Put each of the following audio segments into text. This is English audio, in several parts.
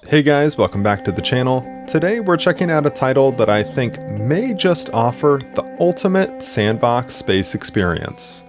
Hey guys, welcome back to the channel. Today we're checking out a title that I think may just offer the ultimate sandbox space experience.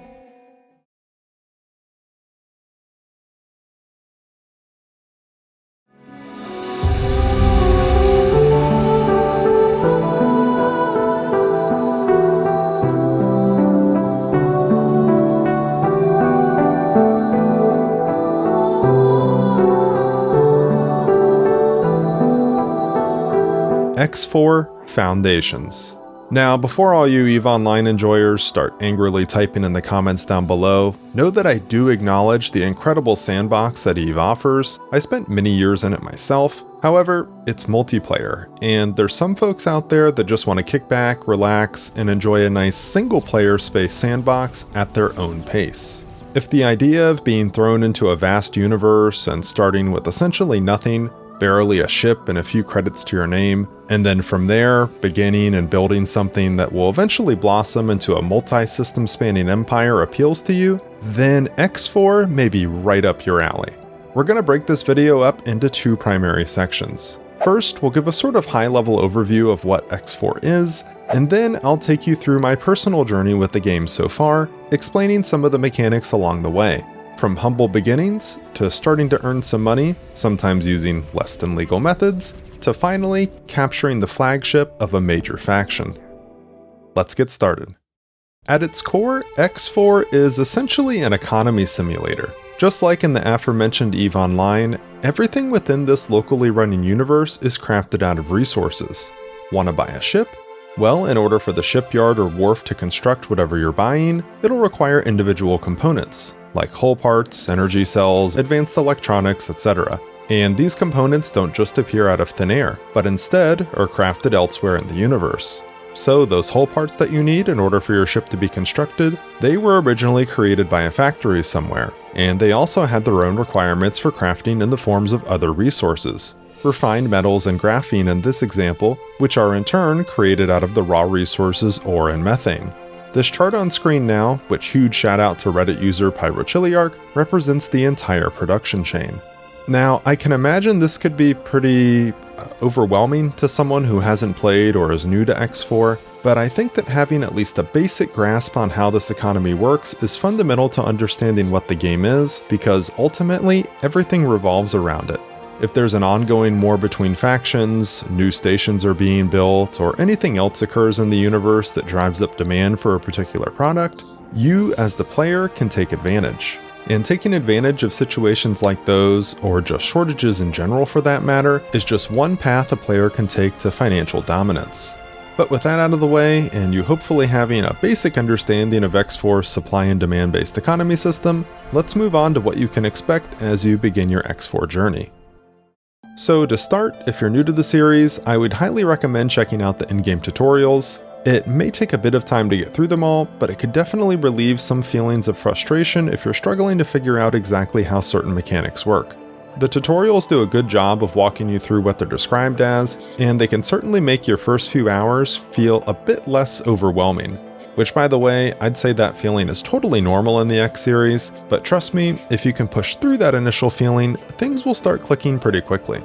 X4 Foundations. Now, before all you EVE Online enjoyers start angrily typing in the comments down below, know that I do acknowledge the incredible sandbox that EVE offers. I spent many years in it myself. However, it's multiplayer, and there's some folks out there that just want to kick back, relax, and enjoy a nice single-player space sandbox at their own pace. If the idea of being thrown into a vast universe and starting with essentially nothing, barely a ship and a few credits to your name, and then from there, beginning and building something that will eventually blossom into a multi-system spanning empire appeals to you, then X4 may be right up your alley. We're going to break this video up into two primary sections. First, we'll give a sort of high-level overview of what X4 is, and then I'll take you through my personal journey with the game so far, explaining some of the mechanics along the way. From humble beginnings, to starting to earn some money, sometimes using less than legal methods, to finally capturing the flagship of a major faction. Let's get started. At its core, X4 is essentially an economy simulator. Just like in the aforementioned EVE Online, everything within this locally running universe is crafted out of resources. Want to buy a ship? Well, in order for the shipyard or wharf to construct whatever you're buying, it'll require individual components, like hull parts, energy cells, advanced electronics, etc. And these components don't just appear out of thin air, but instead are crafted elsewhere in the universe. So those hull parts that you need in order for your ship to be constructed, they were originally created by a factory somewhere, and they also had their own requirements for crafting in the forms of other resources. Refined metals and graphene in this example, which are in turn created out of the raw resources ore and methane. This chart on screen now, which huge shout out to Reddit user Pyrochiliarch, represents the entire production chain. Now, I can imagine this could be pretty overwhelming to someone who hasn't played or is new to X4, but I think that having at least a basic grasp on how this economy works is fundamental to understanding what the game is, because ultimately, everything revolves around it. If there's an ongoing war between factions, new stations are being built, or anything else occurs in the universe that drives up demand for a particular product, you as the player can take advantage. And taking advantage of situations like those, or just shortages in general for that matter, is just one path a player can take to financial dominance. But with that out of the way, and you hopefully having a basic understanding of X4's supply and demand based economy system, let's move on to what you can expect as you begin your X4 journey. So to start, if you're new to the series, I would highly recommend checking out the in-game tutorials. It may take a bit of time to get through them all, but it could definitely relieve some feelings of frustration if you're struggling to figure out exactly how certain mechanics work. The tutorials do a good job of walking you through what they're described as, and they can certainly make your first few hours feel a bit less overwhelming. Which, by the way, I'd say that feeling is totally normal in the X series, but trust me, if you can push through that initial feeling, things will start clicking pretty quickly.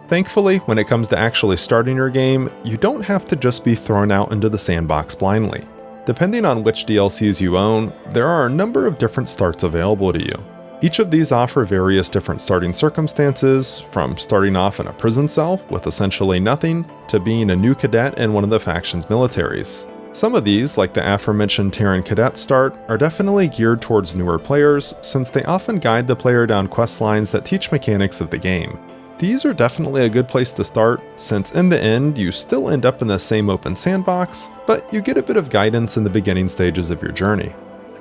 Thankfully, when it comes to actually starting your game, you don't have to just be thrown out into the sandbox blindly. Depending on which DLCs you own, there are a number of different starts available to you. Each of these offer various different starting circumstances, from starting off in a prison cell with essentially nothing, to being a new cadet in one of the faction's militaries. Some of these, like the aforementioned Terran Cadet start, are definitely geared towards newer players, since they often guide the player down quest lines that teach mechanics of the game. These are definitely a good place to start, since in the end you still end up in the same open sandbox, but you get a bit of guidance in the beginning stages of your journey.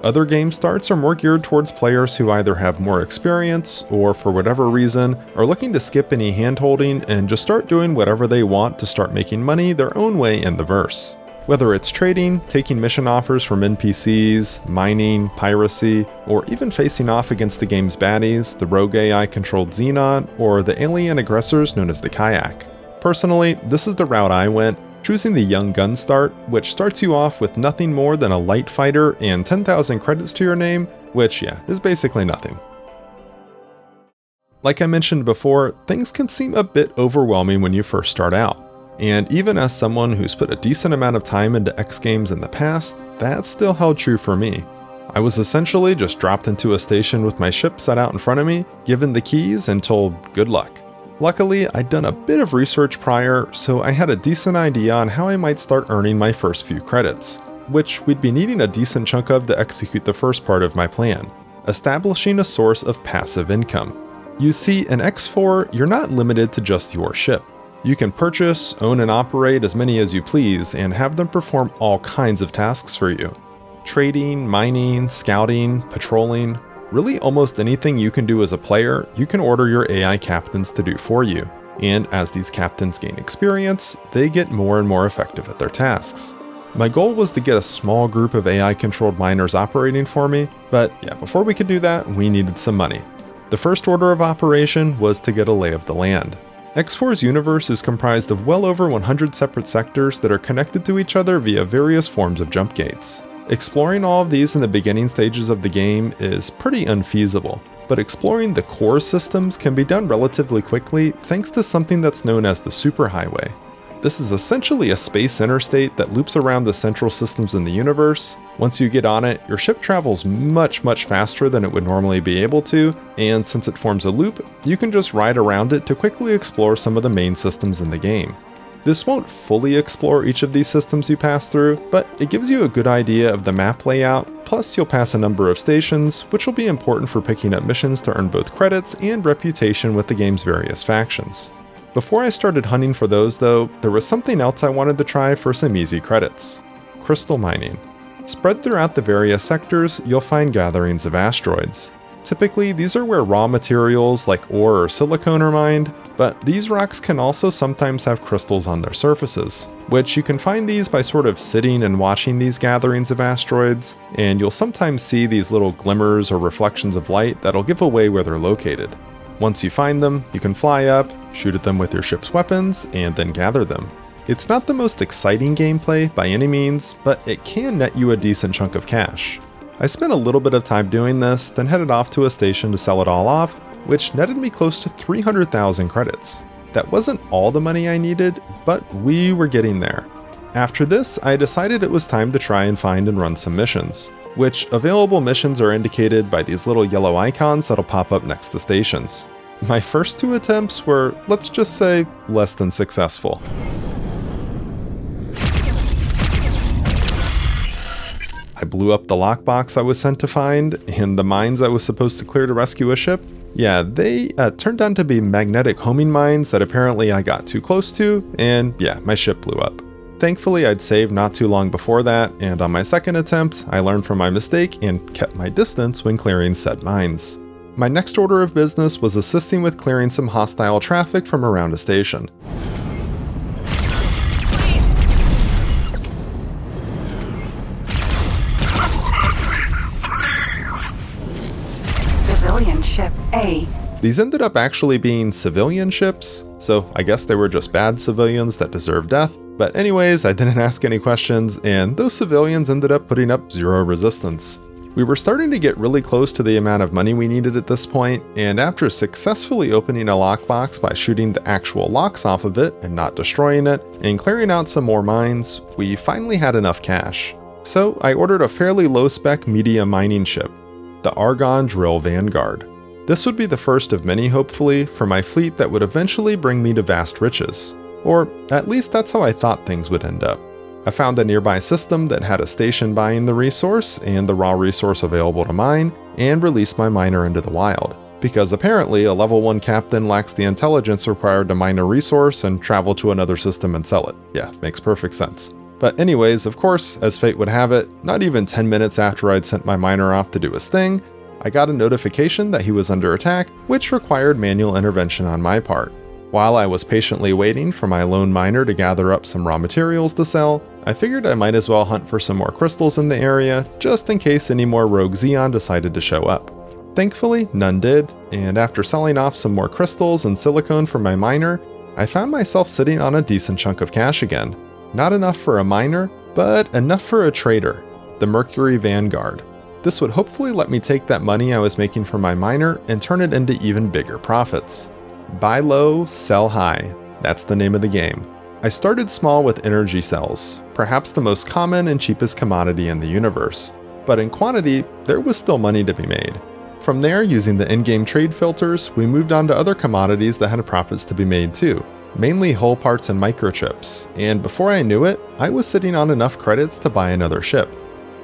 Other game starts are more geared towards players who either have more experience, or for whatever reason, are looking to skip any handholding and just start doing whatever they want to start making money their own way in the verse. Whether it's trading, taking mission offers from NPCs, mining, piracy, or even facing off against the game's baddies, the rogue AI-controlled Xenon, or the alien aggressors known as the Kayak. Personally, this is the route I went, choosing the Young Gun start, which starts you off with nothing more than a light fighter and 10,000 credits to your name, which, is basically nothing. Like I mentioned before, things can seem a bit overwhelming when you first start out. And even as someone who's put a decent amount of time into X games in the past, that still held true for me. I was essentially just dropped into a station with my ship set out in front of me, given the keys, and told good luck. Luckily, I'd done a bit of research prior, so I had a decent idea on how I might start earning my first few credits, which we'd be needing a decent chunk of to execute the first part of my plan, establishing a source of passive income. You see, in X4, you're not limited to just your ship. You can purchase, own, and operate as many as you please and have them perform all kinds of tasks for you. Trading, mining, scouting, patrolling, really almost anything you can do as a player, you can order your AI captains to do for you. And as these captains gain experience, they get more and more effective at their tasks. My goal was to get a small group of AI-controlled miners operating for me, but yeah, before we could do that, we needed some money. The first order of operation was to get a lay of the land. X4's universe is comprised of well over 100 separate sectors that are connected to each other via various forms of jump gates. Exploring all of these in the beginning stages of the game is pretty unfeasible, but exploring the core systems can be done relatively quickly thanks to something that's known as the superhighway. This is essentially a space interstate that loops around the central systems in the universe. Once you get on it, your ship travels much faster than it would normally be able to, and since it forms a loop, you can just ride around it to quickly explore some of the main systems in the game. This won't fully explore each of these systems you pass through, but it gives you a good idea of the map layout, plus you'll pass a number of stations, which will be important for picking up missions to earn both credits and reputation with the game's various factions. Before I started hunting for those though, there was something else I wanted to try for some easy credits. Crystal mining. Spread throughout the various sectors, you'll find gatherings of asteroids. Typically, these are where raw materials like ore or silicone are mined, but these rocks can also sometimes have crystals on their surfaces, which you can find these by sort of sitting and watching these gatherings of asteroids, and you'll sometimes see these little glimmers or reflections of light that'll give away where they're located. Once you find them, you can fly up, shoot at them with your ship's weapons, and then gather them. It's not the most exciting gameplay by any means, but it can net you a decent chunk of cash. I spent a little bit of time doing this, then headed off to a station to sell it all off, which netted me close to 300,000 credits. That wasn't all the money I needed, but we were getting there. After this, I decided it was time to try and find and run some missions, which available missions are indicated by these little yellow icons that'll pop up next to stations. My first two attempts were, let's just say, less than successful. I blew up the lockbox I was sent to find, and the mines I was supposed to clear to rescue a ship, yeah, they turned out to be magnetic homing mines that apparently I got too close to, and yeah, my ship blew up. Thankfully, I'd saved not too long before that, and on my second attempt, I learned from my mistake and kept my distance when clearing said mines. My next order of business was assisting with clearing some hostile traffic from around a station. Civilian ship A. These ended up actually being civilian ships, so I guess they were just bad civilians that deserved death. But anyways, I didn't ask any questions, and those civilians ended up putting up zero resistance. We were starting to get really close to the amount of money we needed at this point, and after successfully opening a lockbox by shooting the actual locks off of it and not destroying it, and clearing out some more mines, we finally had enough cash. So I ordered a fairly low-spec medium mining ship, the Argon Drill Vanguard. This would be the first of many, hopefully, for my fleet that would eventually bring me to vast riches. Or at least that's how I thought things would end up. I found a nearby system that had a station buying the resource and the raw resource available to mine, and released my miner into the wild. Because apparently a level 1 captain lacks the intelligence required to mine a resource and travel to another system and sell it. Yeah, makes perfect sense. But anyways, of course, as fate would have it, not even 10 minutes after I'd sent my miner off to do his thing, I got a notification that he was under attack, which required manual intervention on my part. While I was patiently waiting for my lone miner to gather up some raw materials to sell, I figured I might as well hunt for some more crystals in the area, just in case any more rogue Xeon decided to show up. Thankfully, none did, and after selling off some more crystals and silicone from my miner, I found myself sitting on a decent chunk of cash again. Not enough for a miner, but enough for a trader, the Mercury Vanguard. This would hopefully let me take that money I was making from my miner and turn it into even bigger profits. Buy low, sell high. That's the name of the game. I started small with energy cells, perhaps the most common and cheapest commodity in the universe. But in quantity, there was still money to be made. From there, using the in-game trade filters, we moved on to other commodities that had profits to be made too, mainly hull parts and microchips, and before I knew it, I was sitting on enough credits to buy another ship.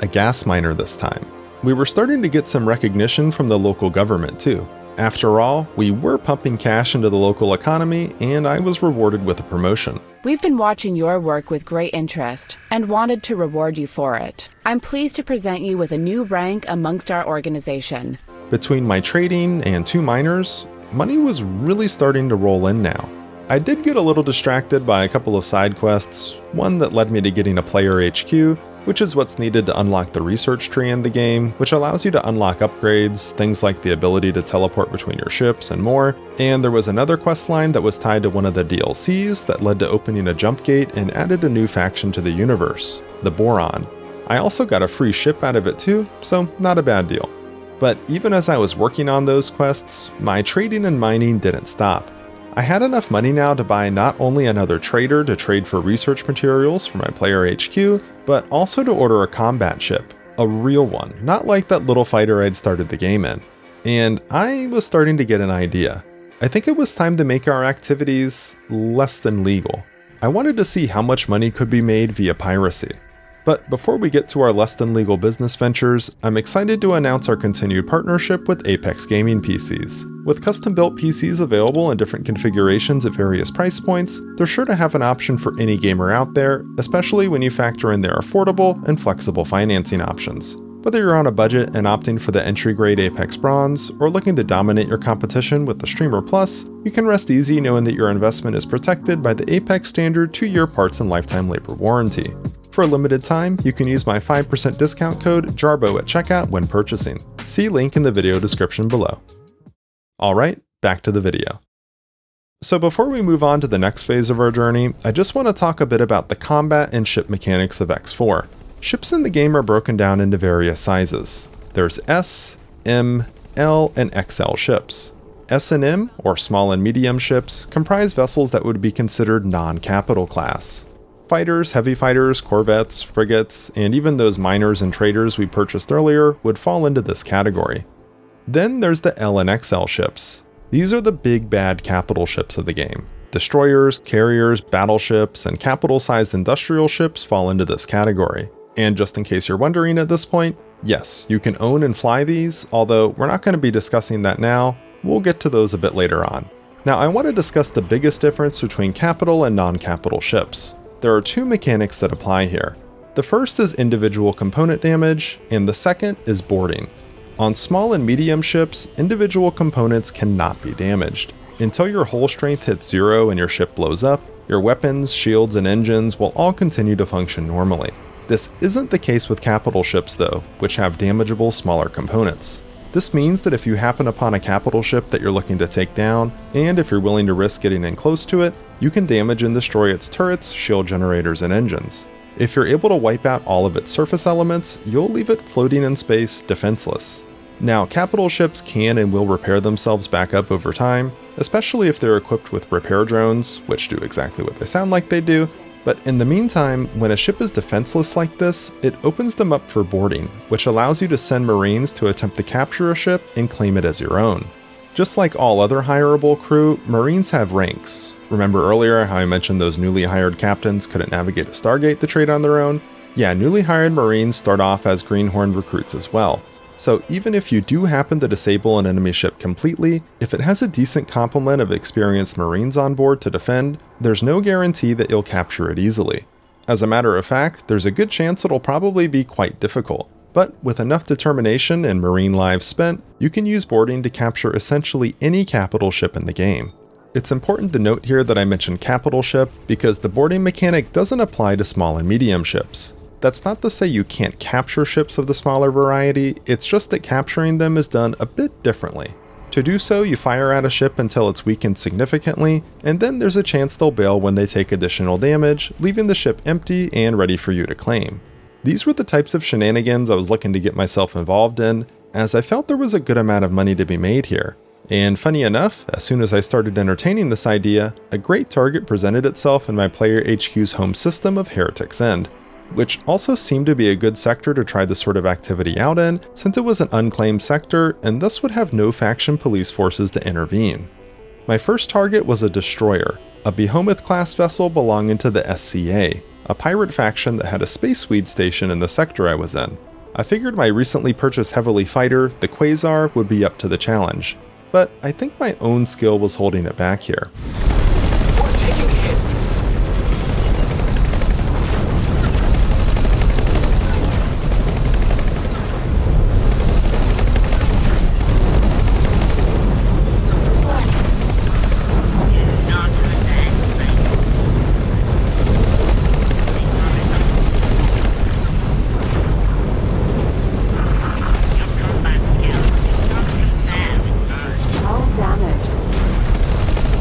A gas miner this time. We were starting to get some recognition from the local government too. After all, we were pumping cash into the local economy, and I was rewarded with a promotion. We've been watching your work with great interest and wanted to reward you for it. I'm pleased to present you with a new rank amongst our organization. Between my trading and 2 miners, money was really starting to roll in now. I did get a little distracted by a couple of side quests, one that led me to getting a player HQ, which is what's needed to unlock the research tree in the game, which allows you to unlock upgrades, things like the ability to teleport between your ships and more, and there was another quest line that was tied to one of the DLCs that led to opening a jump gate and added a new faction to the universe, the Boron. I also got a free ship out of it too, so not a bad deal. But even as I was working on those quests, my trading and mining didn't stop. I had enough money now to buy not only another trader to trade for research materials for my player HQ, but also to order a combat ship, a real one, not like that little fighter I'd started the game in. And I was starting to get an idea. I think it was time to make our activities less than legal. I wanted to see how much money could be made via piracy. But before we get to our less than legal business ventures, I'm excited to announce our continued partnership with Apex Gaming PCs. With custom-built PCs available in different configurations at various price points, they're sure to have an option for any gamer out there, especially when you factor in their affordable and flexible financing options. Whether you're on a budget and opting for the entry-grade Apex Bronze, or looking to dominate your competition with the Streamer Plus, you can rest easy knowing that your investment is protected by the Apex standard 2-year parts and lifetime labor warranty. For a limited time, you can use my 5% discount code JARBO at checkout when purchasing. See link in the video description below. Alright, back to the video. So before we move on to the next phase of our journey, I just want to talk a bit about the combat and ship mechanics of X4. Ships in the game are broken down into various sizes. There's S, M, L, and XL ships. S and M, or small and medium ships, comprise vessels that would be considered non-capital class. Fighters, heavy fighters, corvettes, frigates, and even those miners and traders we purchased earlier would fall into this category. Then there's the L and XL ships. These are the big bad capital ships of the game. Destroyers, carriers, battleships, and capital-sized industrial ships fall into this category. And just in case you're wondering at this point, yes, you can own and fly these, although we're not going to be discussing that now. We'll get to those a bit later on. Now I want to discuss the biggest difference between capital and non-capital ships. There are 2 mechanics that apply here. The first is individual component damage, and the second is boarding. On small and medium ships, individual components cannot be damaged. Until your hull strength hits 0 and your ship blows up, your weapons, shields, and engines will all continue to function normally. This isn't the case with capital ships though, which have damageable smaller components. This means that if you happen upon a capital ship that you're looking to take down, and if you're willing to risk getting in close to it, you can damage and destroy its turrets, shield generators, and engines. If you're able to wipe out all of its surface elements, you'll leave it floating in space defenseless. Now, capital ships can and will repair themselves back up over time, especially if they're equipped with repair drones, which do exactly what they sound like they do. But in the meantime, when a ship is defenseless like this, it opens them up for boarding, which allows you to send Marines to attempt to capture a ship and claim it as your own. Just like all other hireable crew, Marines have ranks. Remember earlier how I mentioned those newly hired captains couldn't navigate a Stargate to trade on their own? Yeah, newly hired Marines start off as Greenhorn recruits as well. So even if you do happen to disable an enemy ship completely, if it has a decent complement of experienced Marines on board to defend, there's no guarantee that you'll capture it easily. As a matter of fact, there's a good chance it'll probably be quite difficult. But with enough determination and Marine lives spent, you can use boarding to capture essentially any capital ship in the game. It's important to note here that I mentioned capital ship because the boarding mechanic doesn't apply to small and medium ships. That's not to say you can't capture ships of the smaller variety, it's just that capturing them is done a bit differently. To do so, you fire at a ship until it's weakened significantly, and then there's a chance they'll bail when they take additional damage, leaving the ship empty and ready for you to claim. These were the types of shenanigans I was looking to get myself involved in, as I felt there was a good amount of money to be made here. And funny enough, as soon as I started entertaining this idea, a great target presented itself in my Player HQ's home system of Heretic's End, which also seemed to be a good sector to try this sort of activity out in, since it was an unclaimed sector and thus would have no faction police forces to intervene. My first target was a destroyer, a Behemoth-class vessel belonging to the SCA, a pirate faction that had a Space Swede station in the sector I was in. I figured my recently purchased heavily fighter, the Quasar, would be up to the challenge, but I think my own skill was holding it back here. We're taking hits.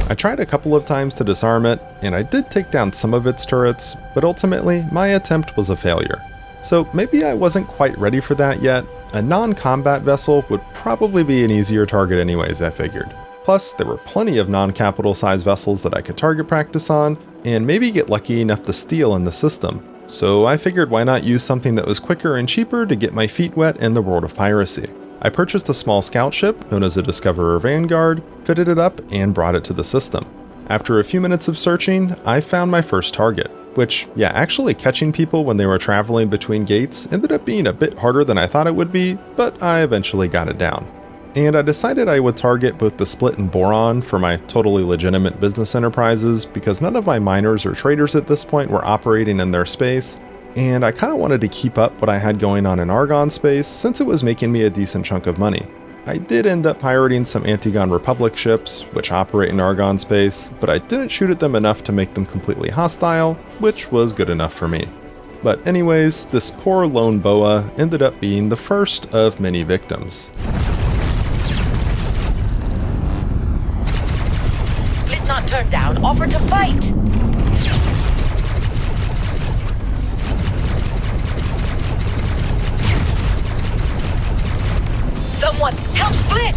I tried a couple of times to disarm it, and I did take down some of its turrets, but ultimately my attempt was a failure. So maybe I wasn't quite ready for that yet. A non-combat vessel would probably be an easier target anyways, I figured. Plus, there were plenty of non-capital size vessels that I could target practice on, and maybe get lucky enough to steal in the system. So I figured why not use something that was quicker and cheaper to get my feet wet in the world of piracy. I purchased a small scout ship known as a Discoverer Vanguard, fitted it up, and brought it to the system. After a few minutes of searching, I found my first target, which, actually catching people when they were traveling between gates ended up being a bit harder than I thought it would be, but I eventually got it down. And I decided I would target both the Split and Boron for my totally legitimate business enterprises because none of my miners or traders at this point were operating in their space, and I kind of wanted to keep up what I had going on in Argon space since it was making me a decent chunk of money. I did end up pirating some Antigon Republic ships, which operate in Argon space, but I didn't shoot at them enough to make them completely hostile, which was good enough for me. But anyways, this poor lone boa ended up being the first of many victims. Split not turned down, offer to fight! Someone, help Split!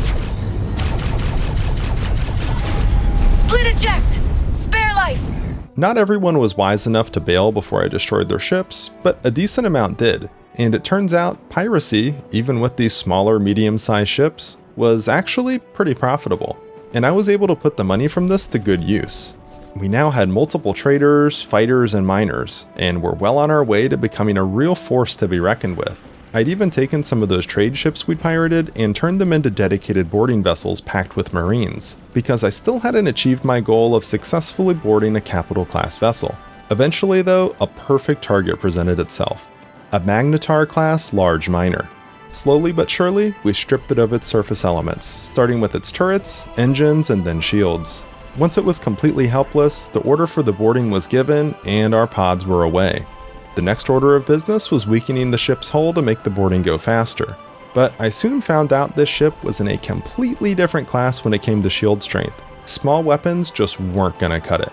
Split eject! Spare life! Not everyone was wise enough to bail before I destroyed their ships, but a decent amount did. And it turns out piracy, even with these smaller, medium-sized ships, was actually pretty profitable. And I was able to put the money from this to good use. We now had multiple traders, fighters, and miners, and were well on our way to becoming a real force to be reckoned with. I'd even taken some of those trade ships we'd pirated and turned them into dedicated boarding vessels packed with Marines, because I still hadn't achieved my goal of successfully boarding a capital class vessel. Eventually though, a perfect target presented itself. A Magnetar class large miner. Slowly but surely, we stripped it of its surface elements, starting with its turrets, engines, and then shields. Once it was completely helpless, the order for the boarding was given, and our pods were away. The next order of business was weakening the ship's hull to make the boarding go faster. But I soon found out this ship was in a completely different class when it came to shield strength. Small weapons just weren't gonna cut it.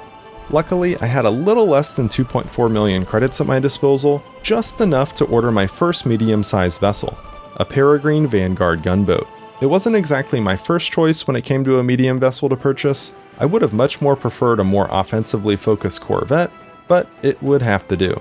Luckily, I had a little less than 2.4 million credits at my disposal, just enough to order my first medium-sized vessel, a Peregrine Vanguard gunboat. It wasn't exactly my first choice when it came to a medium vessel to purchase. I would have much more preferred a more offensively focused corvette, but it would have to do.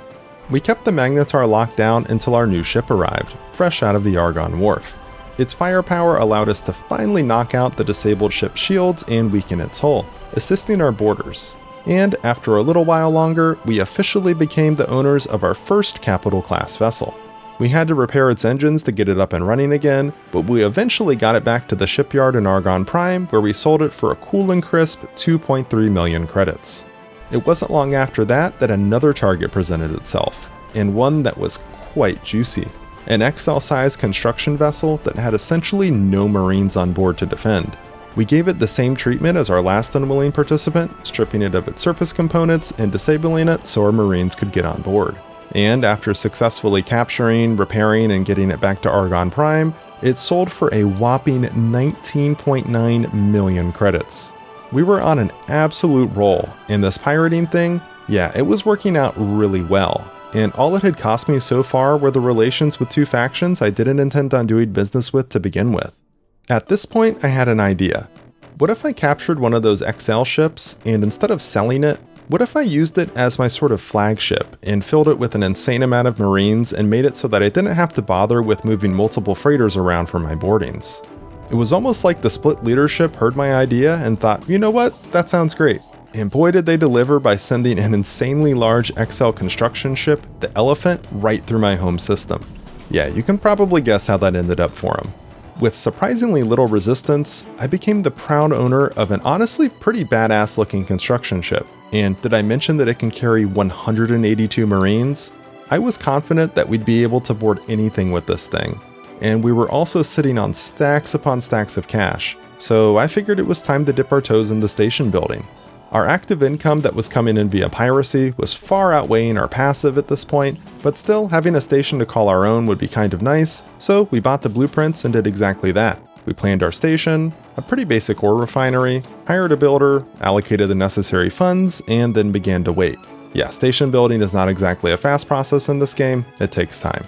We kept the Magnetar locked down until our new ship arrived, fresh out of the Argon wharf. Its firepower allowed us to finally knock out the disabled ship's shields and weaken its hull, assisting our boarders. And after a little while longer, we officially became the owners of our first capital class vessel. We had to repair its engines to get it up and running again, but we eventually got it back to the shipyard in Argon Prime, where we sold it for a cool and crisp 2.3 million credits. It wasn't long after that another target presented itself, and one that was quite juicy. An XL-sized construction vessel that had essentially no Marines on board to defend. We gave it the same treatment as our last unwilling participant, stripping it of its surface components and disabling it so our Marines could get on board. And after successfully capturing, repairing, and getting it back to Argon Prime, it sold for a whopping 19.9 million credits. We were on an absolute roll, and this pirating thing, it was working out really well. and all it had cost me so far were the relations with two factions I didn't intend on doing business with to begin with. At this point, I had an idea. What if I captured one of those XL ships, and instead of selling it, what if I used it as my sort of flagship and filled it with an insane amount of Marines and made it so that I didn't have to bother with moving multiple freighters around for my boardings? It was almost like the Split leadership heard my idea and thought, you know what, that sounds great. And boy did they deliver by sending an insanely large XL construction ship, the Elephant, right through my home system. Yeah, you can probably guess how that ended up for them. With surprisingly little resistance, I became the proud owner of an honestly pretty badass looking construction ship. And did I mention that it can carry 182 Marines? I was confident that we'd be able to board anything with this thing. And we were also sitting on stacks upon stacks of cash, so I figured it was time to dip our toes in the station building. Our active income that was coming in via piracy was far outweighing our passive at this point, but still having a station to call our own would be kind of nice, so we bought the blueprints and did exactly that. We planned our station, a pretty basic ore refinery, hired a builder, allocated the necessary funds, and then began to wait. Yeah, station building is not exactly a fast process in this game, it takes time.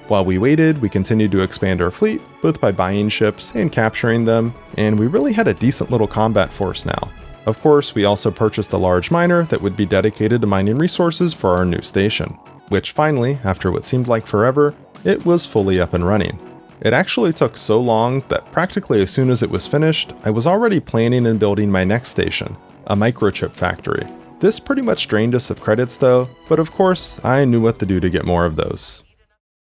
While we waited, we continued to expand our fleet, both by buying ships and capturing them, and we really had a decent little combat force now. Of course, we also purchased a large miner that would be dedicated to mining resources for our new station, which finally, after what seemed like forever, it was fully up and running. It actually took so long that practically as soon as it was finished, I was already planning and building my next station, a microchip factory. This pretty much drained us of credits though, but of course, I knew what to do to get more of those.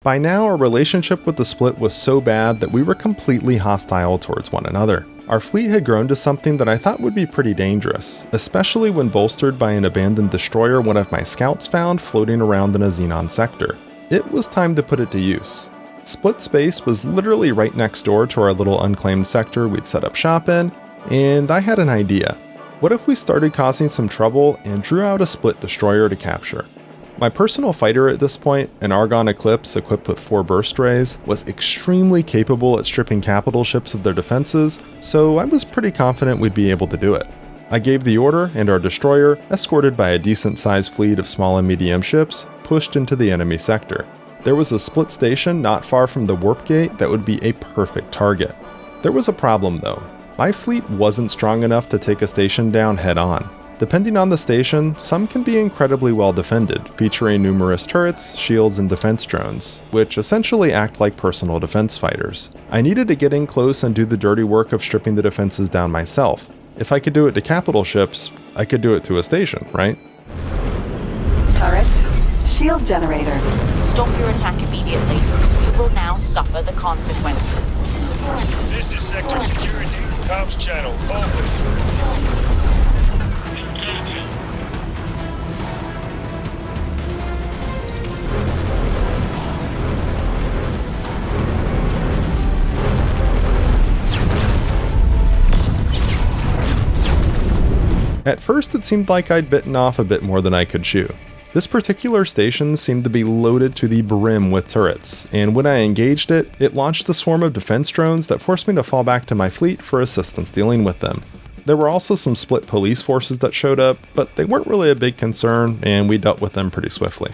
By now, our relationship with the Split was so bad that we were completely hostile towards one another. Our fleet had grown to something that I thought would be pretty dangerous, especially when bolstered by an abandoned destroyer one of my scouts found floating around in a Xenon sector. It was time to put it to use. Split space was literally right next door to our little unclaimed sector we'd set up shop in, and I had an idea. What if we started causing some trouble and drew out a Split destroyer to capture? My personal fighter at this point, an Argon Eclipse equipped with 4 burst rays, was extremely capable at stripping capital ships of their defenses, so I was pretty confident we'd be able to do it. I gave the order, and our destroyer, escorted by a decent-sized fleet of small and medium ships, pushed into the enemy sector. There was a Split station not far from the warp gate that would be a perfect target. There was a problem though. My fleet wasn't strong enough to take a station down head-on. Depending on the station, some can be incredibly well defended, featuring numerous turrets, shields, and defense drones, which essentially act like personal defense fighters. I needed to get in close and do the dirty work of stripping the defenses down myself. If I could do it to capital ships, I could do it to a station, right? Turret. Shield generator. Stop your attack immediately. You will now suffer the consequences. This is Sector Security. Comms channel open. At first, it seemed like I'd bitten off a bit more than I could chew. This particular station seemed to be loaded to the brim with turrets, and when I engaged it, it launched a swarm of defense drones that forced me to fall back to my fleet for assistance dealing with them. There were also some Split police forces that showed up, but they weren't really a big concern, and we dealt with them pretty swiftly.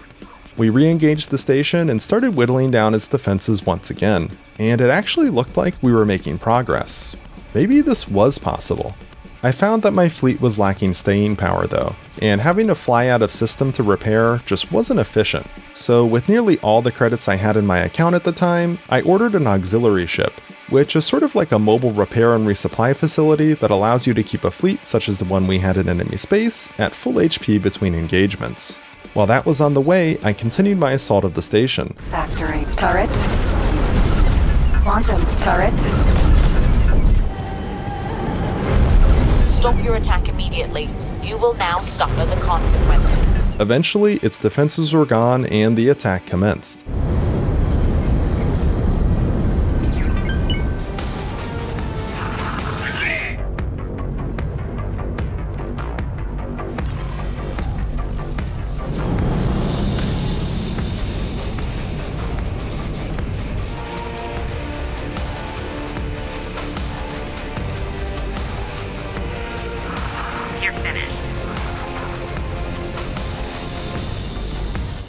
We re-engaged the station and started whittling down its defenses once again, and it actually looked like we were making progress. Maybe this was possible. I found that my fleet was lacking staying power though, and having to fly out of system to repair just wasn't efficient. So with nearly all the credits I had in my account at the time, I ordered an auxiliary ship, which is sort of like a mobile repair and resupply facility that allows you to keep a fleet such as the one we had in enemy space at full HP between engagements. While that was on the way, I continued my assault of the station. Factory. Turret. Quantum. Turret. Stop your attack immediately. You will now suffer the consequences. Eventually, its defenses were gone and the attack commenced.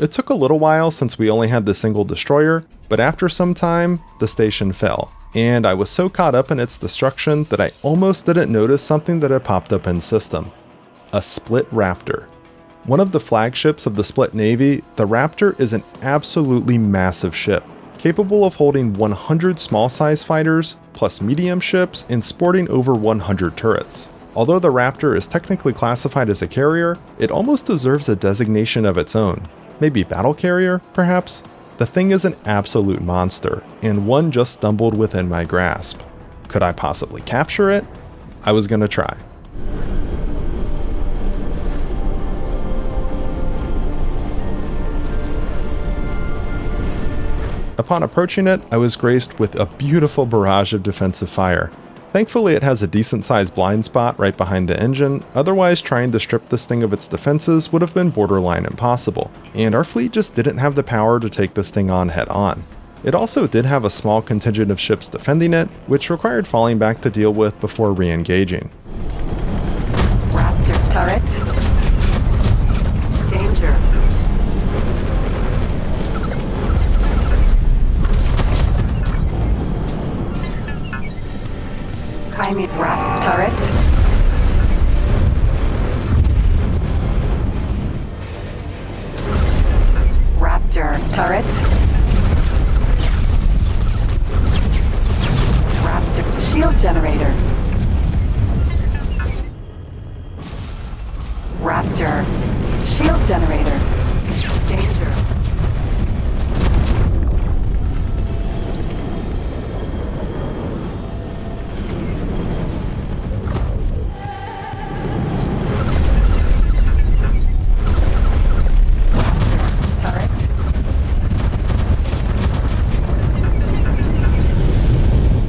It took a little while since we only had the single destroyer, but after some time, the station fell, and I was so caught up in its destruction that I almost didn't notice something that had popped up in system. A split Raptor. One of the flagships of the Split Navy, the Raptor is an absolutely massive ship, capable of holding 100 small-size fighters, plus medium ships, and sporting over 100 turrets. Although the Raptor is technically classified as a carrier, it almost deserves a designation of its own. Maybe battle carrier, perhaps? The thing is an absolute monster, and one just stumbled within my grasp. Could I possibly capture it? I was gonna try. Upon approaching it, I was graced with a beautiful barrage of defensive fire. Thankfully, it has a decent-sized blind spot right behind the engine, otherwise trying to strip this thing of its defenses would have been borderline impossible, and our fleet just didn't have the power to take this thing on head-on. It also did have a small contingent of ships defending it, which required falling back to deal with before re-engaging. Raptor turret. Danger. Chimera Raptor turret. Raptor turret. Raptor shield generator. Raptor shield generator. Danger.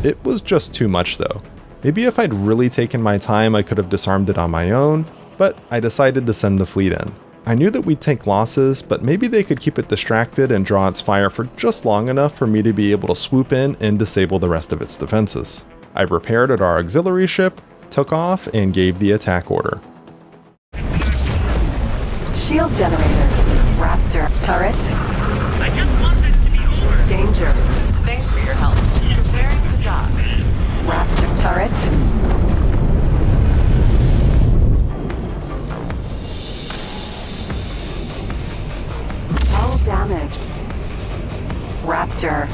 It was just too much though. Maybe if I'd really taken my time I could have disarmed it on my own, but I decided to send the fleet in. I knew that we'd take losses, but maybe they could keep it distracted and draw its fire for just long enough for me to be able to swoop in and disable the rest of its defenses. I repaired at our auxiliary ship, took off, and gave the attack order. Shield generator. Raptor turret. I just want this to be over. Danger. Thanks for your help. Preparing to dock. Raptor turret. All damage. Raptor.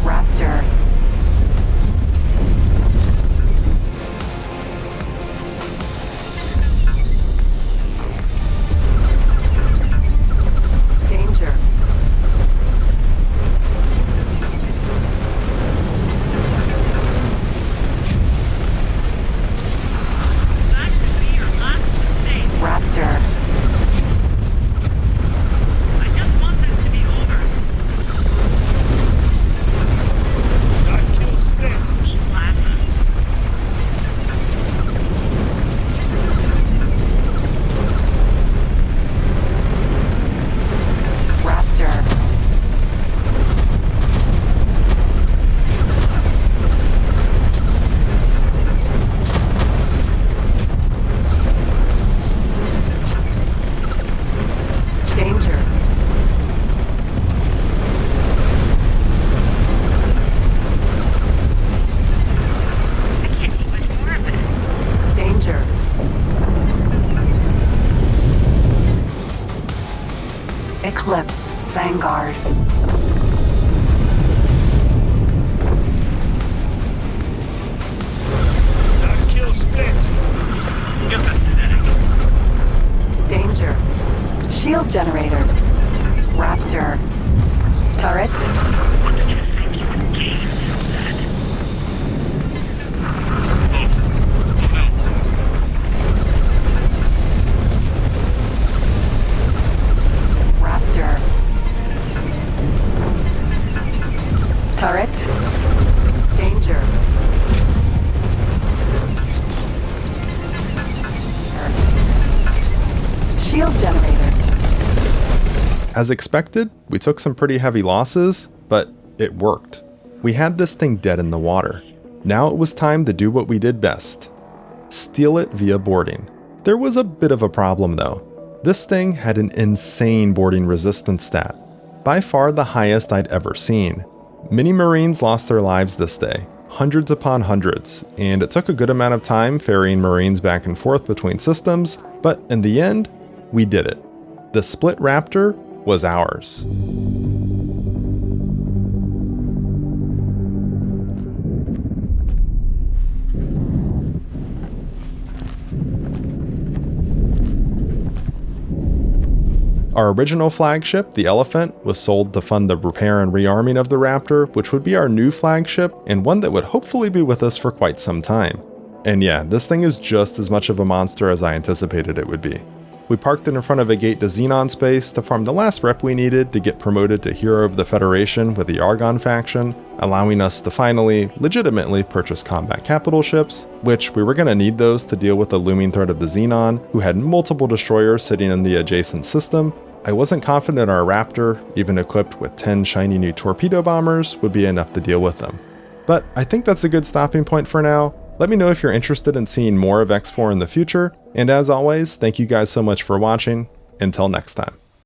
Raptor. Danger. That could be your last mistake. Raptor. I just want this to be over. Not kill split. Eat laughing. Raptor. Danger. I can't take much more of this. Danger. Eclipse. Vanguard. Not kill split. You're pathetic. Danger. Shield generator. Raptor. Turret. What did you think you would gain from that? Raptor. Turret. Danger. Shield generator. As expected, we took some pretty heavy losses, but it worked. We had this thing dead in the water. Now it was time to do what we did best: steal it via boarding. There was a bit of a problem though. This thing had an insane boarding resistance stat, by far the highest I'd ever seen. Many Marines lost their lives this day, hundreds upon hundreds, and it took a good amount of time ferrying Marines back and forth between systems, but in the end, we did it. The split Raptor was ours. Our original flagship, the Elephant, was sold to fund the repair and rearming of the Raptor, which would be our new flagship and one that would hopefully be with us for quite some time. And yeah, this thing is just as much of a monster as I anticipated it would be. We parked it in front of a gate to Xenon space to farm the last rep we needed to get promoted to Hero of the Federation with the Argon faction, allowing us to finally, legitimately purchase combat capital ships, which we were going to need those to deal with the looming threat of the Xenon, who had multiple destroyers sitting in the adjacent system. I wasn't confident our Raptor, even equipped with 10 shiny new torpedo bombers, would be enough to deal with them. But I think that's a good stopping point for now. Let me know if you're interested in seeing more of X4 in the future, and as always, thank you guys so much for watching. Until next time.